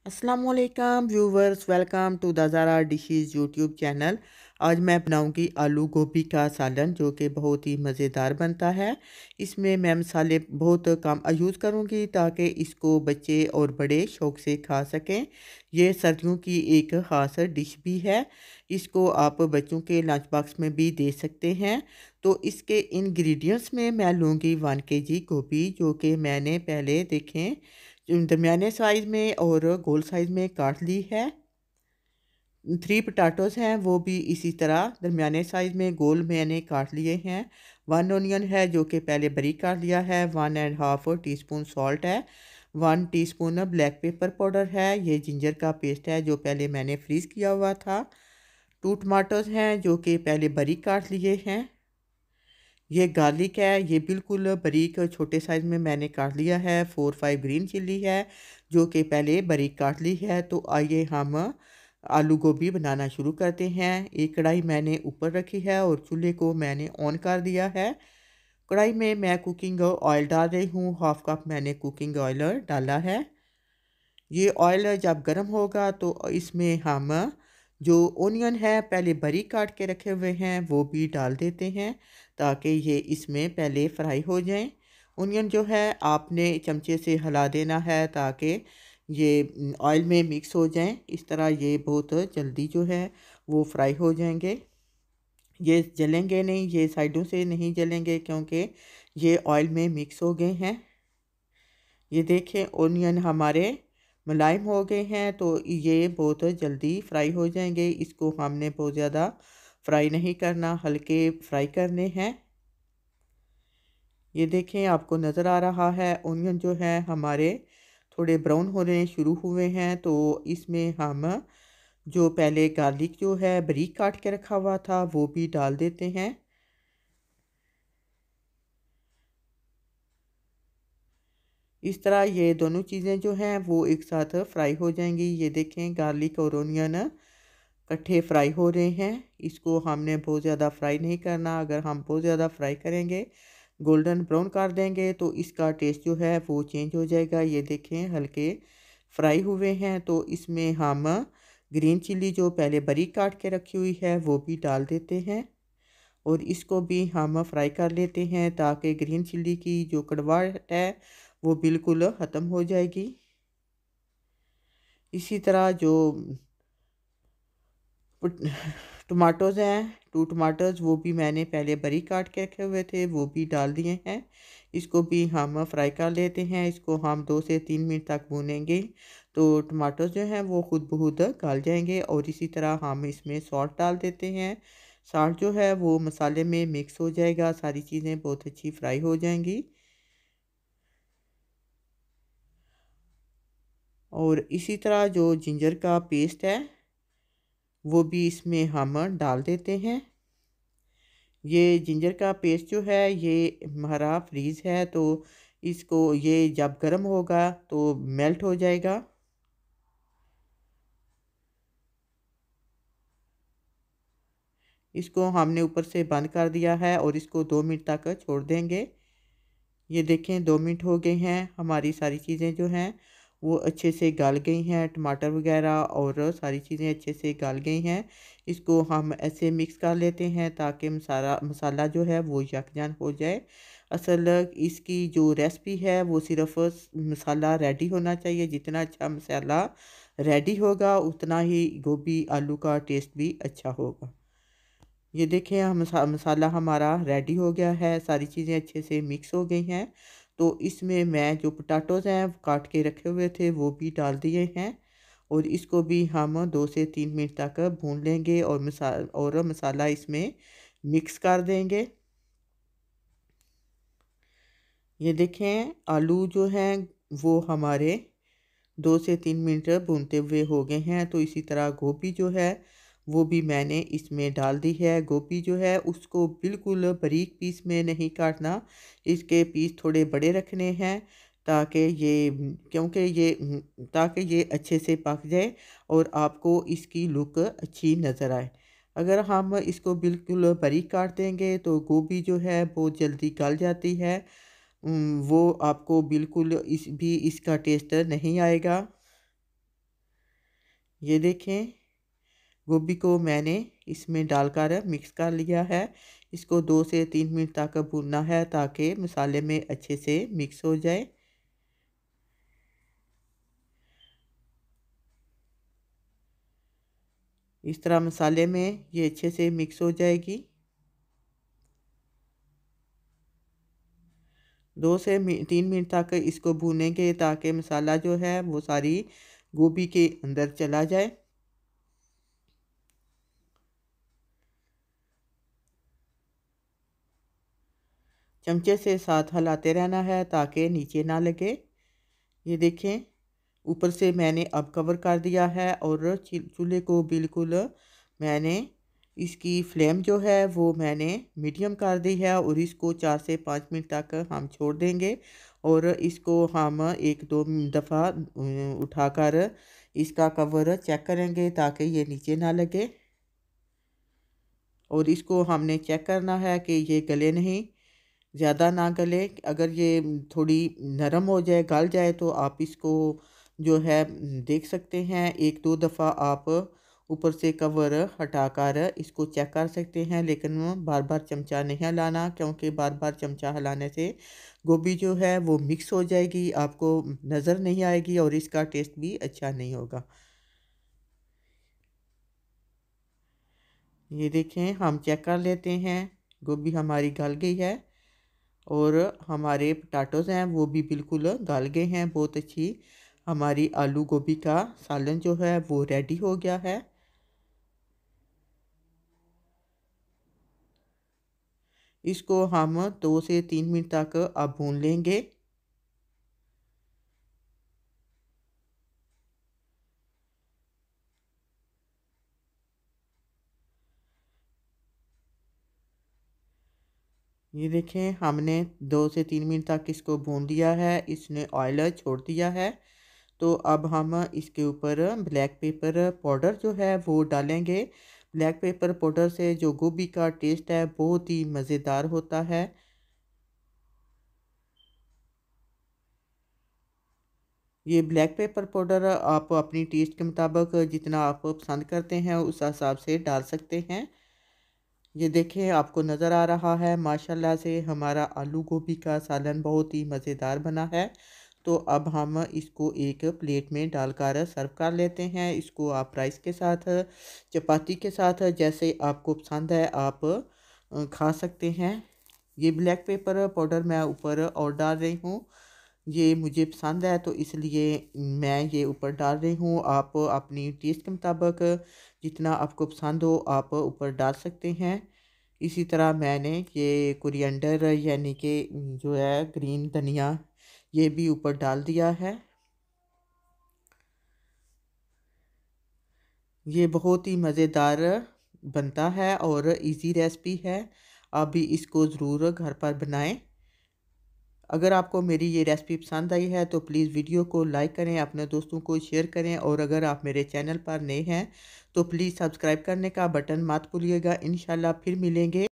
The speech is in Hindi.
अस्सलामुअलैकुम viewers, welcome to the Zara dishes YouTube channel. आज मैं बनाऊंगी आलू गोभी का सालन जो कि बहुत ही मज़ेदार बनता है। इसमें मैं मसाले बहुत कम यूज़ करूंगी ताकि इसको बच्चे और बड़े शौक़ से खा सकें। ये सर्दियों की एक ख़ास डिश भी है। इसको आप बच्चों के लंच बॉक्स में भी दे सकते हैं। तो इसके इंग्रेडिएंट्स में मैं लूँगी 1 केजी गोभी, जो कि मैंने पहले देखें दरमियाने साइज़ में और गोल साइज़ में काट ली है। 3 पोटैटोज़ हैं, वो भी इसी तरह दरमियाने साइज़ में गोल मैंने काट लिए हैं। 1 ऑनियन है जो कि पहले बारीक काट लिया है। 1 एंड हाफ़ टीस्पून सॉल्ट है। 1 टीस्पून ब्लैक पेपर पाउडर है। ये जिंजर का पेस्ट है जो पहले मैंने फ्रीज़ किया हुआ था। 2 टमाटोज़ हैं जो कि पहले बारीक काट लिए हैं। ये गार्लिक है, ये बिल्कुल बारीक छोटे साइज़ में मैंने काट लिया है। 4-5 ग्रीन चिल्ली है जो कि पहले बारीक काट ली है। तो आइए हम आलू गोभी बनाना शुरू करते हैं। एक कढ़ाई मैंने ऊपर रखी है और चूल्हे को मैंने ऑन कर दिया है। कढ़ाई में मैं कुकिंग ऑयल डाल रही हूँ। हाफ़ कप मैंने कुकिंग ऑयल डाला है। ये ऑयल जब गर्म होगा तो इसमें हम जो ओनियन है पहले बारीक काट के रखे हुए हैं वो भी डाल देते हैं ताकि ये इसमें पहले फ्राई हो जाएं। ओनियन जो है आपने चमचे से हिला देना है ताकि ये ऑयल में मिक्स हो जाएं। इस तरह ये बहुत जल्दी जो है वो फ्राई हो जाएंगे। ये जलेंगे नहीं, ये साइडों से नहीं जलेंगे क्योंकि ये ऑयल में मिक्स हो गए हैं। ये देखें ओनियन हमारे मुलायम हो गए हैं तो ये बहुत जल्दी फ्राई हो जाएंगे। इसको हमने बहुत ज़्यादा फ्राई नहीं करना, हल्के फ्राई करने हैं। ये देखें आपको नज़र आ रहा है ओनियन जो है हमारे थोड़े ब्राउन होने शुरू हुए हैं। तो इसमें हम जो पहले गार्लिक जो है बारीक काट के रखा हुआ था वो भी डाल देते हैं। इस तरह ये दोनों चीज़ें जो हैं वो एक साथ फ्राई हो जाएंगी। ये देखें गार्लिक और ओनियन इकट्ठे फ्राई हो रहे हैं। इसको हमने बहुत ज़्यादा फ्राई नहीं करना। अगर हम बहुत ज़्यादा फ्राई करेंगे, गोल्डन ब्राउन कर देंगे तो इसका टेस्ट जो है वो चेंज हो जाएगा। ये देखें हल्के फ्राई हुए हैं। तो इसमें हम ग्रीन चिल्ली जो पहले बारीक काट के रखी हुई है वो भी डाल देते हैं और इसको भी हम फ्राई कर लेते हैं ताकि ग्रीन चिल्ली की जो कड़वाहट है वो बिल्कुल ख़त्म हो जाएगी। इसी तरह जो टमाटोज़ हैं, 2 टमाटर्स वो भी मैंने पहले बारीक काट के रखे हुए थे वो भी डाल दिए हैं। इसको भी हम फ्राई कर लेते हैं। इसको हम 2 से 3 मिनट तक भूनेंगे तो टमाटोज़ जो हैं वो खुद ब खुद गल जाएंगे। और इसी तरह हम इसमें सॉल्ट डाल देते हैं। सॉल्ट जो है वो मसाले में मिक्स हो जाएगा, सारी चीज़ें बहुत अच्छी फ्राई हो जाएंगी। और इसी तरह जो जिंजर का पेस्ट है वो भी इसमें हम डाल देते हैं। ये जिंजर का पेस्ट जो है ये हमारा फ्रीज़ है तो इसको ये जब गर्म होगा तो मेल्ट हो जाएगा। इसको हमने ऊपर से बंद कर दिया है और इसको 2 मिनट तक छोड़ देंगे। ये देखें 2 मिनट हो गए हैं। हमारी सारी चीज़ें जो हैं वो अच्छे से गल गई हैं, टमाटर वगैरह और सारी चीज़ें अच्छे से गल गई हैं। इसको हम ऐसे मिक्स कर लेते हैं ताकि मसाला जो है वो यकजान हो जाए। असल इसकी जो रेसिपी है वो सिर्फ़ मसाला रेडी होना चाहिए। जितना अच्छा मसाला रेडी होगा उतना ही गोभी आलू का टेस्ट भी अच्छा होगा। ये देखें हम मसाला हमारा रेडी हो गया है, सारी चीज़ें अच्छे से मिक्स हो गई हैं। तो इसमें मैं जो पोटैटोज़ हैं काट के रखे हुए थे वो भी डाल दिए हैं और इसको भी हम 2 से 3 मिनट तक भून लेंगे और मसाला इसमें मिक्स कर देंगे। ये देखें आलू जो हैं वो हमारे 2 से 3 मिनट भूनते हुए हो गए हैं। तो इसी तरह गोभी जो है वो भी मैंने इसमें डाल दी है। गोभी जो है उसको बिल्कुल बारीक पीस में नहीं काटना, इसके पीस थोड़े बड़े रखने हैं ताकि ये क्योंकि ये ताकि ये अच्छे से पक जाए और आपको इसकी लुक अच्छी नज़र आए। अगर हम इसको बिल्कुल बारीक काट देंगे तो गोभी जो है बहुत जल्दी गल जाती है। वो आपको बिल्कुल इसका टेस्ट नहीं आएगा। ये देखें, गोभी को मैंने इसमें डालकर मिक्स कर लिया है। इसको 2 से 3 मिनट तक भूनना है ताकि मसाले में अच्छे से मिक्स हो जाए। इस तरह मसाले में ये अच्छे से मिक्स हो जाएगी। 2 से 3 मिनट तक इसको भूनेंगे ताकि मसाला जो है वो सारी गोभी के अंदर चला जाए। चमचे से साथ हिलाते रहना है ताकि नीचे ना लगे। ये देखें, ऊपर से मैंने अब कवर कर दिया है और चूल्हे को बिल्कुल मैंने इसकी फ्लेम जो है वो मैंने मीडियम कर दी है और इसको 4 से 5 मिनट तक हम छोड़ देंगे और इसको हम 1-2 दफ़ा उठाकर इसका कवर चेक करेंगे ताकि ये नीचे ना लगे। और इसको हमने चेक करना है कि ये गले नहीं, ज़्यादा ना गले। अगर ये थोड़ी नरम हो जाए, गल जाए तो आप इसको जो है देख सकते हैं। 1-2 दफ़ा आप ऊपर से कवर हटाकर इसको चेक कर सकते हैं, लेकिन बार बार चमचा नहीं हिलाना क्योंकि बार बार चमचा हिलाने से गोभी जो है वो मिक्स हो जाएगी, आपको नज़र नहीं आएगी और इसका टेस्ट भी अच्छा नहीं होगा। ये देखें, हम चेक कर लेते हैं। गोभी हमारी गल गई है और हमारे पोटैटोज़ हैं वो भी बिल्कुल गल गए हैं। बहुत अच्छी हमारी आलू गोभी का सालन जो है वो रेडी हो गया है। इसको हम 2 से 3 मिनट तक अब भून लेंगे। ये देखें, हमने 2 से 3 मिनट तक इसको भून लिया है, इसने ऑयल छोड़ दिया है। तो अब हम इसके ऊपर ब्लैक पेपर पाउडर जो है वो डालेंगे। ब्लैक पेपर पाउडर से जो गोभी का टेस्ट है बहुत ही मज़ेदार होता है। ये ब्लैक पेपर पाउडर आप अपनी टेस्ट के मुताबिक जितना आप पसंद करते हैं उस हिसाब से डाल सकते हैं। ये देखें, आपको नज़र आ रहा है माशाल्लाह से हमारा आलू गोभी का सालन बहुत ही मज़ेदार बना है। तो अब हम इसको एक प्लेट में डालकर सर्व कर लेते हैं। इसको आप राइस के साथ, चपाती के साथ, जैसे आपको पसंद है आप खा सकते हैं। ये ब्लैक पेपर पाउडर मैं ऊपर और डाल रही हूँ, ये मुझे पसंद है तो इसलिए मैं ये ऊपर डाल रही हूँ। आप अपनी टेस्ट के मुताबिक जितना आपको पसंद हो आप ऊपर डाल सकते हैं। इसी तरह मैंने ये कोरिएंडर यानी कि जो है ग्रीन धनिया ये भी ऊपर डाल दिया है। ये बहुत ही मज़ेदार बनता है और इजी रेसिपी है। आप भी इसको ज़रूर घर पर बनाएं। अगर आपको मेरी ये रेसिपी पसंद आई है तो प्लीज़ वीडियो को लाइक करें, अपने दोस्तों को शेयर करें और अगर आप मेरे चैनल पर नए हैं तो प्लीज़ सब्सक्राइब करने का बटन मत भूलिएगा। इंशाल्लाह फिर मिलेंगे।